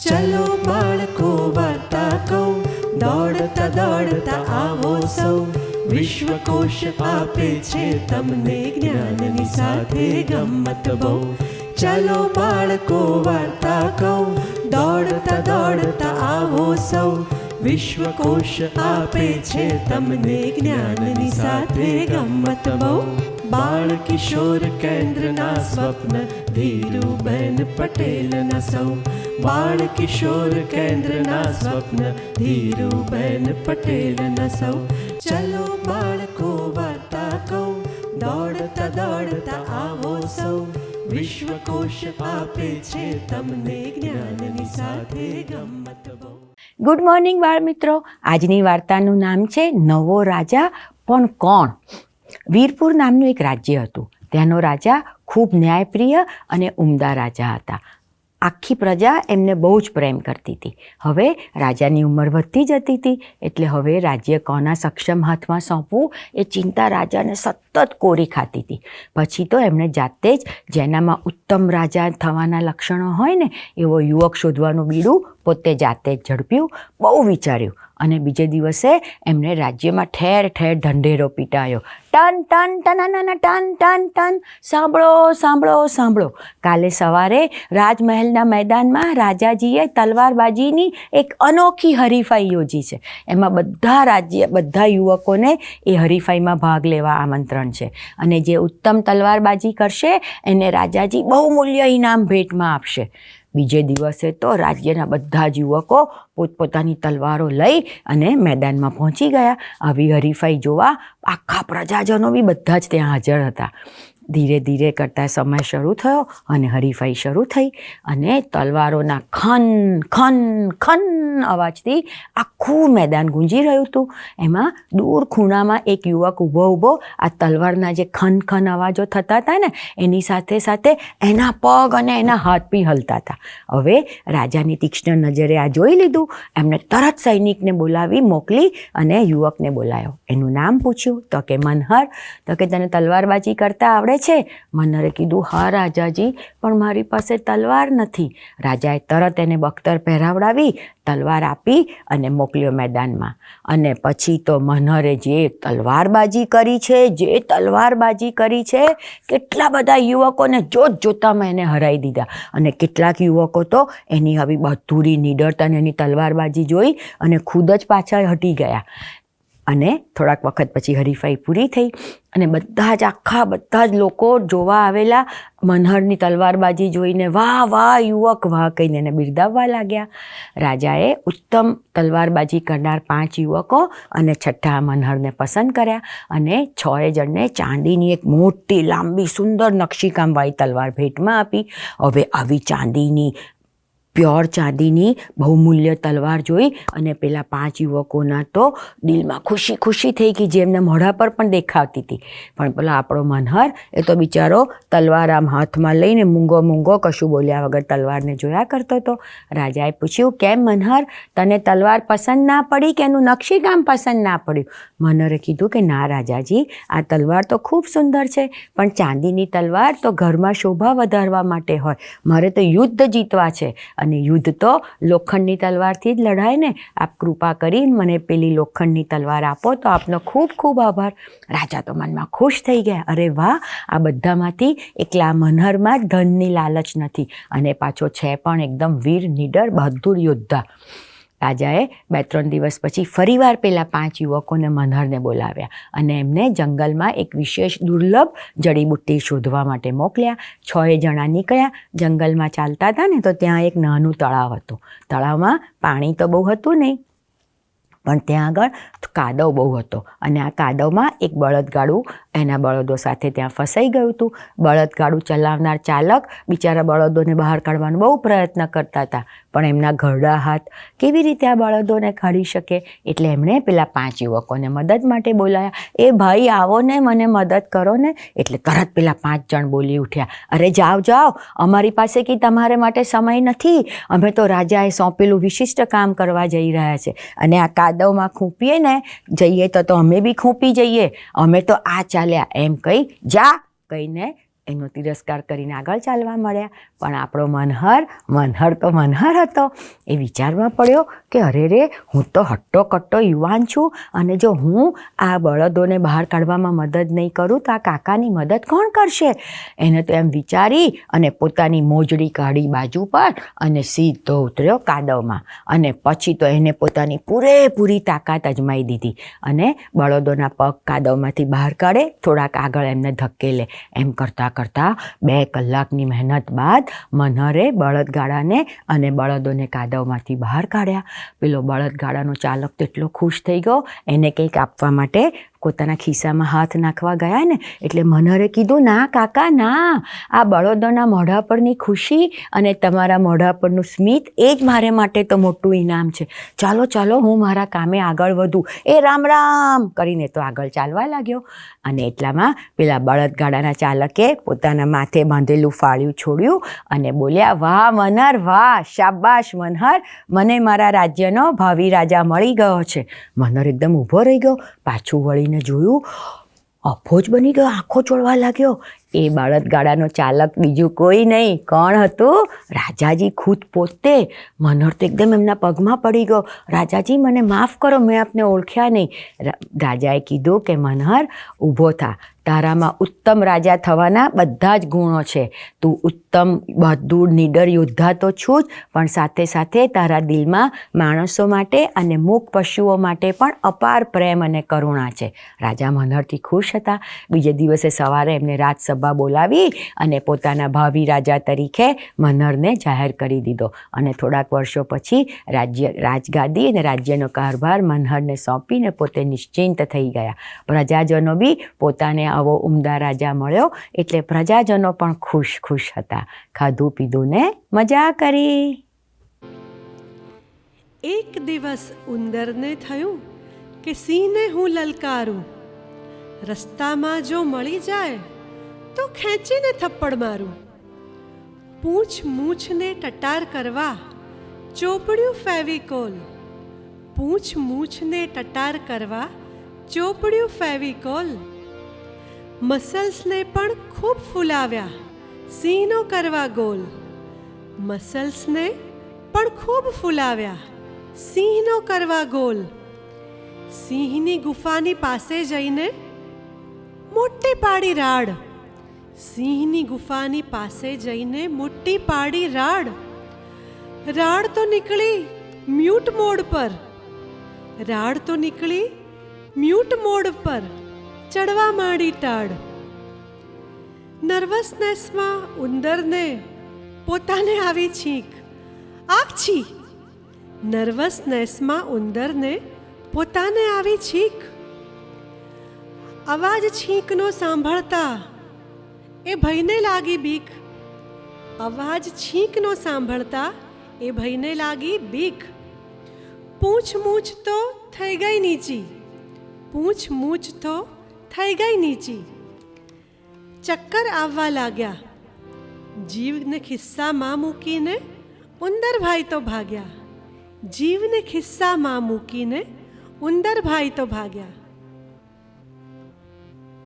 ચલો બાળકો વાર્તા કહું, દોડતા દોડતા આવો સૌ. વિશ્વકોશ આપે છે તમને જ્ઞાનની સાથે ગમ્મત બહુ. ચલો બાળકો વાર્તા કહું, દોડતા દોડતા આવો સૌ. વિશ્વકોશ આપે છે તમને જ્ઞાનની સાથે ગમ્મત બહુ. બાળ કિશોર કેન્દ્રના સ્વપ્ન ધીરુબેન પટેલના સૌ. બાળ કિશોર કેન્દ્રના સ્વપ્ન ધીરુબેન પટેલના સૌ. ચલો બાળકો વાર્તા કહું, દોડતા દોડતા આવો સૌ. વિશ્વકોશ આપે છે તમને જ્ઞાનની સાથે ગમ્મત બહુ. ગુડ મોર્નિંગ બાળ મિત્રો. આજની વાર્તાનું નામ છે નવો રાજા પણ કોણ. વીરપુર નામનું એક રાજ્ય હતું. ત્યાંનો રાજા ખૂબ ન્યાયપ્રિય અને ઉમદા રાજા હતા. આખી પ્રજા એમને બહુ જ પ્રેમ કરતી હતી. હવે રાજાની ઉંમર વધતી જતી હતી, એટલે હવે રાજ્ય કોના સક્ષમ હાથમાં સોંપવું એ ચિંતા રાજાને સતત કોરી ખાતી હતી. પછી તો એમણે જાતે જ જેનામાં ઉત્તમ રાજા થવાના લક્ષણો હોય ને એવો યુવક શોધવાનું બીડું પોતે જાતે જ ઝડપ્યું. બહુ વિચાર્યું અને બીજે દિવસે એમણે રાજ્યમાં ઠેર ઠેર ઢંઢેરો પીટાયો. ટન ટન ટનાના ટન ટન ટન. સાંભળો સાંભળો સાંભળો. કાલે સવારે રાજમહેલના મેદાનમાં રાજાજીએ તલવારબાજીની એક અનોખી હરીફાઈ યોજી છે. એમાં બધા યુવકોને એ હરીફાઈમાં ભાગ લેવા આમંત્રણ છે. અને જે ઉત્તમ તલવારબાજી કરશે એને રાજાજી બહુમૂલ્ય ઇનામ ભેટમાં આપશે. બીજે દિવસે તો રાજ્યના બધા જ યુવકો પોતપોતાની તલવારો લઈ અને મેદાનમાં પહોંચી ગયા. આવી હરીફાઈ જોવા આખા પ્રજાજનો બી બધા જ ત્યાં હાજર હતા. ધીરે ધીરે કરતાં સમય શરૂ થયો અને હરીફાઈ શરૂ થઈ. અને તલવારોના ખન ખન ખન અવાજથી આખું મેદાન ગુંજી રહ્યું હતું. એમાં દૂર ખૂણામાં એક યુવક ઊભો આ તલવારના જે ખન ખન અવાજો થતા હતા ને એની સાથે સાથે એના પગ અને એના હાથ બી હલતા હતા. હવે રાજાની તીક્ષ્ણ નજરે આ જોઈ લીધું. એમણે તરત સૈનિકને બોલાવી મોકલી અને યુવકને બોલાયો. એનું નામ પૂછ્યું તો કે મનહર. તો કે તને તલવારબાજી કરતા આવડે છે? મનહરે કીધું હા રાજાજી, પણ મારી પાસે તલવાર નથી. રાજાએ તરત એને બખ્તર પહેરાવડાવી તલવાર આપી અને મોકલ્યો મેદાનમાં. અને પછી તો મનહરે જે તલવારબાજી કરી છે કેટલા બધા યુવકોને જોતામાં એને હરાવી દીધા. અને કેટલાક યુવકો તો એની આવી બહાદુરી, નિડરતા અને એની તલવારબાજી જોઈ અને ખુદ જ પાછા હટી ગયા. અને થોડાક વખત પછી હરીફાઈ પૂરી થઈ અને બધા જ લોકો જોવા આવેલા મનહરની તલવારબાજી જોઈને વાહ વાહ યુવક વાહ કહીને એને બિરદાવવા લાગ્યા. રાજાએ ઉત્તમ તલવારબાજી કરનાર 5 યુવકો અને છઠ્ઠા મનહરને પસંદ કર્યા અને 6 જણને ચાંદીની એક મોટી લાંબી સુંદર નકશીકામવાળી તલવાર ભેટમાં આપી. હવે આવી પ્યોર ચાંદીની બહુમૂલ્ય તલવાર જોઈ અને પેલા 5 યુવકોના તો દિલમાં ખુશી થઈ ગઈ, જે એમના મોઢા પર પણ દેખાતી હતી. પણ પેલા આપણો મનહર એ તો બિચારો તલવાર આમ હાથમાં લઈને મૂંગો કશું બોલ્યા વગર તલવારને જોયા કરતો હતો. રાજાએ પૂછ્યું, કેમ મનહર, તને તલવાર પસંદ ના પડી કે એનું નકશીકામ પસંદ ના પડ્યું? મનહરે કીધું કે ના રાજાજી, આ તલવાર તો ખૂબ સુંદર છે, પણ ચાંદીની તલવાર તો ઘરમાં શોભા વધારવા માટે હોય. મારે તો યુદ્ધ જીતવા છે અને યુદ્ધ તો લોખંડની તલવારથી જ લડાય ને. આપ કૃપા કરીને મને પેલી લોખંડની તલવાર આપો તો આપનો ખૂબ ખૂબ આભાર. રાજા તો મનમાં ખુશ થઈ ગયા. અરે વાહ, આ બધામાંથી એકલા મનહરમાં જ ધનની લાલચ નથી અને પાછો છે પણ એકદમ વીર, નિડર, બહાદુર યોદ્ધા. રાજાએ 2-3 દિવસ પછી ફરીવાર પેલા 5 યુવકોને મનહરને બોલાવ્યા અને એમને જંગલમાં એક વિશેષ દુર્લભ જડીબુટ્ટી શોધવા માટે મોકલ્યા. 6 જણા નીકળ્યા. જંગલમાં ચાલતા હતા ને તો ત્યાં એક નાનું તળાવ હતું. તળાવમાં પાણી તો બહુ હતું નહીં, પણ ત્યાં આગળ કાદવ બહુ હતો અને આ કાદવમાં એક બળદગાડું એના બળદો સાથે ત્યાં ફસાઈ ગયું હતું. બળદગાડું ચલાવનાર ચાલક બિચારા બળદોને બહાર કાઢવાનો બહુ પ્રયત્ન કરતા હતા, પણ એમના ઘરડા હાથ કેવી રીતે આ બળદોને કાઢી શકે? એટલે એમણે પેલા 5 યુવકોને મદદ માટે બોલાયા. એ ભાઈ આવો ને, મને મદદ કરો ને. એટલે તરત પેલા 5 જણ બોલી ઉઠ્યા, અરે જાઓ, અમારી પાસે કે તમારે માટે સમય નથી. અમે તો રાજાએ સોંપેલું વિશિષ્ટ કામ કરવા જઈ રહ્યા છે અને આ કાદવમાં ખૂંપીએ ને જઈએ તો અમે બી ખૂંપી જઈએ. અમે તો આ ચાલ્યા એમ કહી જા કહીને એનો તિરસ્કાર કરીને આગળ ચાલવા મળ્યા. પણ આપણો મનહર તો મનહર હતો. એ વિચારમાં પડ્યો કે અરે રે, હું તો હટ્ટો કટ્ટો યુવાન છું, અને જો હું આ બળદોને બહાર કાઢવામાં મદદ નહીં કરું તો આ કાકાની મદદ કોણ કરશે? એને તો એમ વિચારી અને પોતાની મોજડી કાઢી બાજુ પર અને સીધો ઉતર્યો કાદવમાં. અને પછી તો એને પોતાની પૂરેપૂરી તાકાત અજમાઈ દીધી અને બળદોના પગ કાદવમાંથી બહાર કાઢે, થોડાક આગળ એમને ધકેલે. એમ કરતાં 2 કલાકની મહેનત બાદ મનહરે બળદગાડાને અને બળદોને કાદવમાંથી બહાર કાઢ્યા. પેલો બળદગાડાનો ચાલક તો એટલો ખુશ થઈ ગયો, એને કંઈક આપવા માટે પોતાના ખિસ્સામાં હાથ નાખવા ગયા ને એટલે મનહરે કીધું, ના કાકા ના, આ બળદોના મોઢા પરની ખુશી અને તમારા મોઢા પરનું સ્મિત એ જ મારે માટે તો મોટું ઇનામ છે. ચાલો ચાલો, હું મારા કામે આગળ વધું. એ રામ રામ કરીને તો આગળ ચાલવા લાગ્યો. અને એટલામાં પેલા બળદગાડાના ચાલકે પોતાના માથે બાંધેલું ફાળ્યું છોડ્યું અને બોલ્યા, વાહ મનહર, વાહ, શાબાશ મનહર, મને મારા રાજ્યનો ભાવિ રાજા મળી ગયો છે. મનહર એકદમ ઊભો રહી ગયો, પાછું વળીને જોયું, અફો જ બની ગયો, આંખો ચોળવા લાગ્યો. એ બળદગાડાનો ચાલક બીજું કોઈ નહીં, કોણ હતું? રાજાજી ખુદ પોતે. મનહર તો એકદમ એમના પગમાં પડી ગયો, રાજાજી મને માફ કરો, મેં આપને ઓળખ્યા નહીં. રાજાએ કીધું કે મનહર, ઊભો થા, તારામાં ઉત્તમ રાજા થવાના બધા જ ગુણો છે. તું ઉત્તમ બહાદુર નીડર યોદ્ધા તો છું જ, પણ સાથે સાથે તારા દિલમાં માણસો માટે અને મૂક પશુઓ માટે પણ અપાર પ્રેમ અને કરુણા છે. રાજા મનહરથી ખુશ હતા. બીજે દિવસે સવારે એમને રાજસભા બોલાવી અને પોતાના ભાવિ રાજા તરીકે મનહરને જાહેર કરી દીધો. અને થોડાક વર્ષો પછી રાજગાદી અને રાજ્યનો કારભાર મનહરને સોંપીને પોતે નિશ્ચિંત થઈ ગયા. પ્રજાજનો બી પોતાને આવો ઉમદા રાજા મળ્યો એટલે પ્રજાજનો પણ ખુશ હતા. ખાધું પીધું ને મજા કરી. એક દિવસ ઉંદરને થયું કે સિંહને હું લલકારું. રસ્તામાં જો મળી જાય તો ખેંચીને થપ્પડ મારું. પૂંછ મૂછને ટટાર કરવા ચોપડ્યું ફેવિકોલ. પૂંછ મૂછને ટટાર કરવા ચોપડ્યું ફેવિકોલ. મસલ્સને પણ ખૂબ ફૂલાવ્યા, સિંહનો કરવા ગોલ. મસલ્સને પણ ખૂબ ફૂલાવ્યા, સિંહનો કરવા ગોલ. સિંહની ગુફાની પાસે જઈને મોટી પાડી રાડ. સિંહની ગુફાની પાસે જઈને મોટી પાડી રાડ. રાડ તો નીકળી મ્યુટ મોડ પર. રાડ તો નીકળી મ્યુટ મોડ પર ચડવા માંડી ટાળ. નર્વસનેસમાં ઉંદરને પોતાને આવી છીંક. આછી! નર્વસનેસમાં ઉંદરને પોતાને આવી છીંક. અવાજ છીંકનો સાંભળતા એ ભયને લાગી બીક. અવાજ છીંકનો સાંભળતા એ ભયને લાગી બીક. પૂંછ મૂછ તો થઈ ગઈ નીચી. પૂંછ મૂછ તો થઈ ગઈ નીચી. ચક્કર આવવા લાગ્યા. જીવને ખિસ્સામાં મૂકીને ઉંદરભાઈ તો ભાગ્યા. જીવને ખિસ્સામાં મૂકીને ઉંદરભાઈ તો ભાગ્યા.